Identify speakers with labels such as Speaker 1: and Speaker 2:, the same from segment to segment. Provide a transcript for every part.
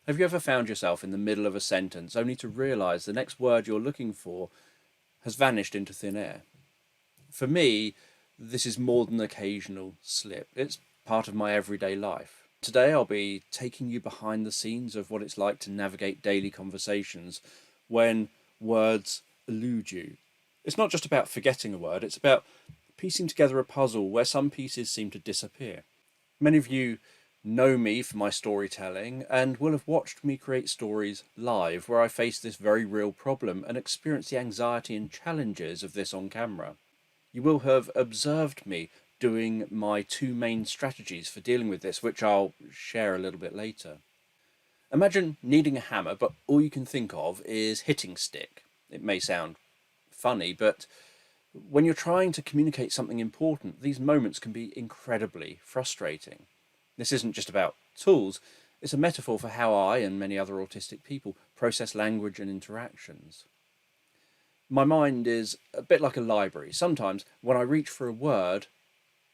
Speaker 1: Have you ever found yourself in the middle of a sentence only to realise the next word you're looking for has vanished into thin air? For me, this is more than an occasional slip. It's part of my everyday life. Today, I'll be taking you behind the scenes of what it's like to navigate daily conversations when words elude you. It's not just about forgetting a word, it's about piecing together a puzzle where some pieces seem to disappear. Many of you know me for my storytelling and will have watched me create stories live where I face this very real problem and experience the anxiety and challenges of this on camera. You will have observed me doing my two main strategies for dealing with this, which I'll share a little bit later. Imagine needing a hammer, but all you can think of is hitting stick. It may sound funny, but when you're trying to communicate something important, these moments can be incredibly frustrating. This isn't just about tools, it's a metaphor for how I and many other autistic people process language and interactions. My mind is a bit like a library. Sometimes when I reach for a word,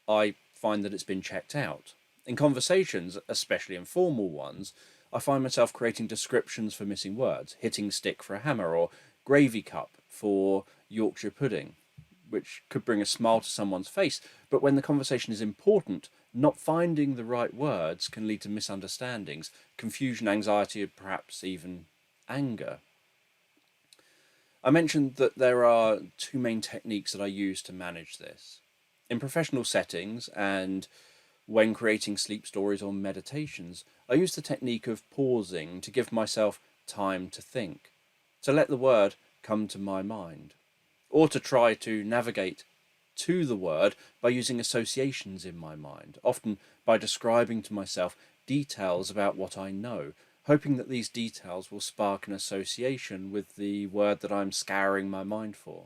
Speaker 1: I find that it's been checked out. In conversations, especially informal ones, I find myself creating descriptions for missing words, hitting stick for a hammer, or gravy cup for Yorkshire pudding, which could bring a smile to someone's face. But when the conversation is important, not finding the right words can lead to misunderstandings, confusion, anxiety, and perhaps even anger. I mentioned that there are two main techniques that I use to manage this. In professional settings and when creating sleep stories or meditations, I use the technique of pausing to give myself time to think, to let the word come to my mind, or to try to navigate to the word by using associations in my mind, often by describing to myself details about what I know, hoping that these details will spark an association with the word that I'm scouring my mind for.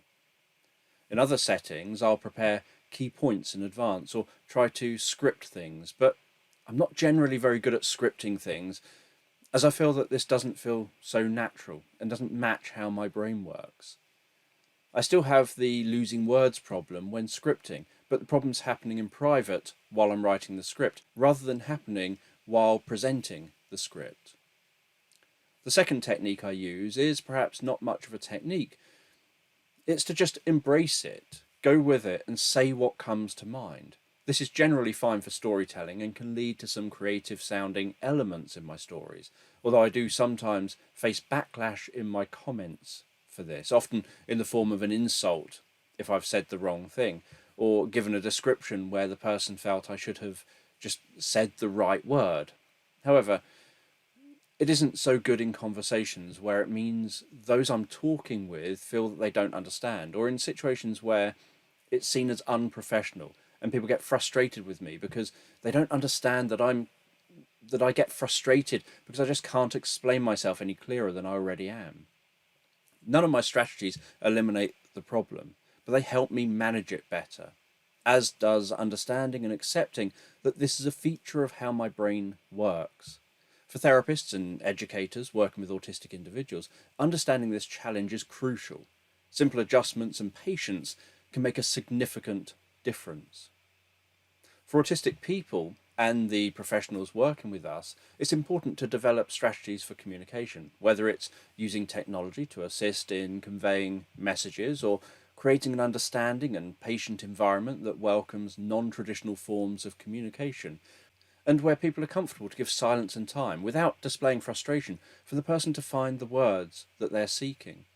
Speaker 1: In other settings, I'll prepare key points in advance or try to script things, but I'm not generally very good at scripting things as I feel that this doesn't feel so natural and doesn't match how my brain works. I still have the losing words problem when scripting, but the problem's happening in private while I'm writing the script, rather than happening while presenting the script. The second technique I use is perhaps not much of a technique. It's to just embrace it, go with it, and say what comes to mind. This is generally fine for storytelling and can lead to some creative sounding elements in my stories, although I do sometimes face backlash in my comments for this, often in the form of an insult if I've said the wrong thing, or given a description where the person felt I should have just said the right word. However, it isn't so good in conversations where it means those I'm talking with feel that they don't understand, or in situations where it's seen as unprofessional and people get frustrated with me because they don't understand that I get frustrated because I just can't explain myself any clearer than I already am. None of my strategies eliminate the problem, but they help me manage it better, as does understanding and accepting that this is a feature of how my brain works. For therapists and educators working with autistic individuals, understanding this challenge is crucial. Simple adjustments and patience can make a significant difference. For autistic people and the professionals working with us, it's important to develop strategies for communication, whether it's using technology to assist in conveying messages or creating an understanding and patient environment that welcomes non-traditional forms of communication, and where people are comfortable to give silence and time without displaying frustration for the person to find the words that they're seeking.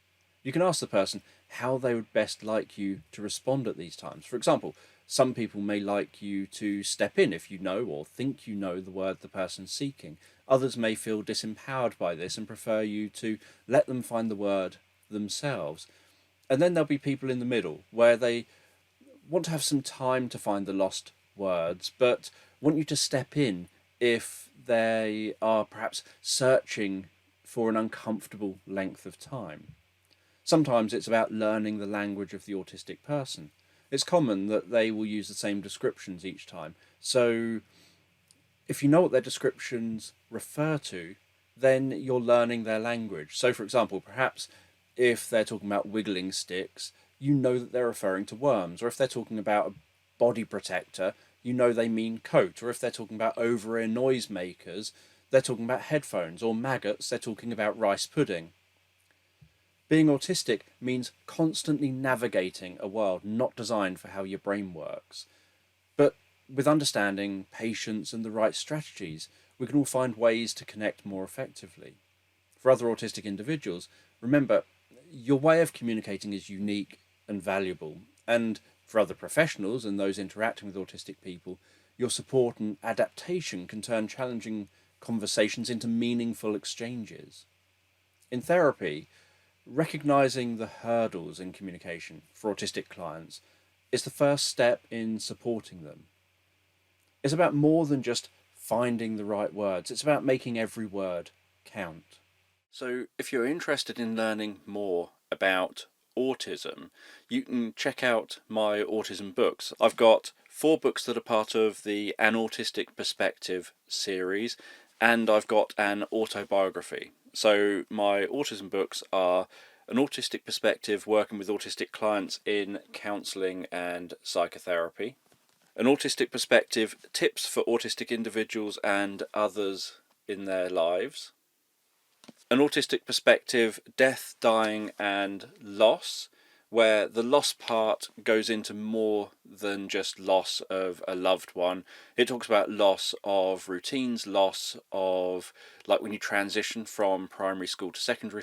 Speaker 1: You can ask the person how they would best like you to respond at these times. For example, some people may like you to step in if you know or think you know the word the person's seeking. Others may feel disempowered by this and prefer you to let them find the word themselves. And then there'll be people in the middle where they want to have some time to find the lost words, but want you to step in if they are perhaps searching for an uncomfortable length of time. Sometimes it's about learning the language of the autistic person. It's common that they will use the same descriptions each time. So if you know what their descriptions refer to, then you're learning their language. So for example, perhaps if they're talking about wiggling sticks, you know that they're referring to worms. Or if they're talking about a body protector, you know they mean coat. Or if they're talking about over-ear noisemakers, they're talking about headphones, or maggots, they're talking about rice pudding. Being autistic means constantly navigating a world not designed for how your brain works. But with understanding, patience, and the right strategies, we can all find ways to connect more effectively. For other autistic individuals, remember, your way of communicating is unique and valuable. And for other professionals and those interacting with autistic people, your support and adaptation can turn challenging conversations into meaningful exchanges. In therapy, recognizing the hurdles in communication for autistic clients is the first step in supporting them. It's about more than just finding the right words, it's about making every word count. So, if you're interested in learning more about autism, you can check out my autism books. I've got 4 books that are part of the An Autistic Perspective series, and I've got an autobiography. So, my autism books are An Autistic Perspective, working with autistic clients in counselling and psychotherapy. An Autistic Perspective, tips for autistic individuals and others in their lives. An Autistic Perspective, death, dying and loss, where the loss part goes into more than just loss of a loved one. It talks about loss of routines, loss of, like when you transition from primary school to secondary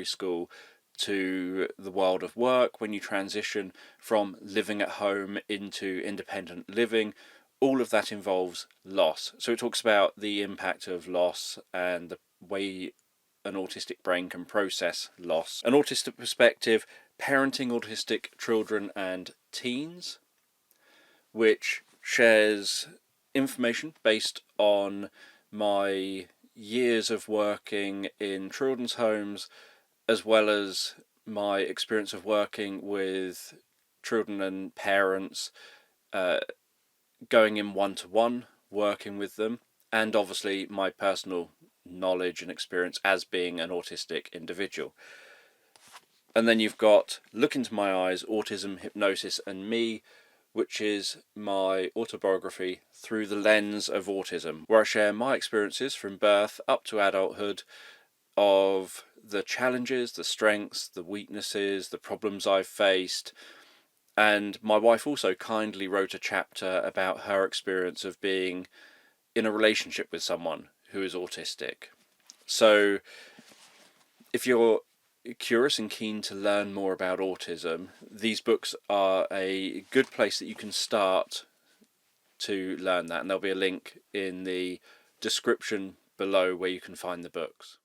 Speaker 1: school to the world of work, when you transition from living at home into independent living. All of that involves loss. So it talks about the impact of loss and the way an autistic brain can process loss. An Autistic Perspective, parenting autistic children and teens, which shares information based on my years of working in children's homes, as well as my experience of working with children and parents, going in one-to-one, working with them, and obviously my personal knowledge and experience as being an autistic individual. And then you've got Look Into My Eyes, Autism, Hypnosis and Me, which is my autobiography through the lens of autism, where I share my experiences from birth up to adulthood of the challenges, the strengths, the weaknesses, the problems I've faced. And my wife also kindly wrote a chapter about her experience of being in a relationship with someone who is autistic. So if you're curious and keen to learn more about autism, these books are a good place that you can start to learn that, and there'll be a link in the description below where you can find the books.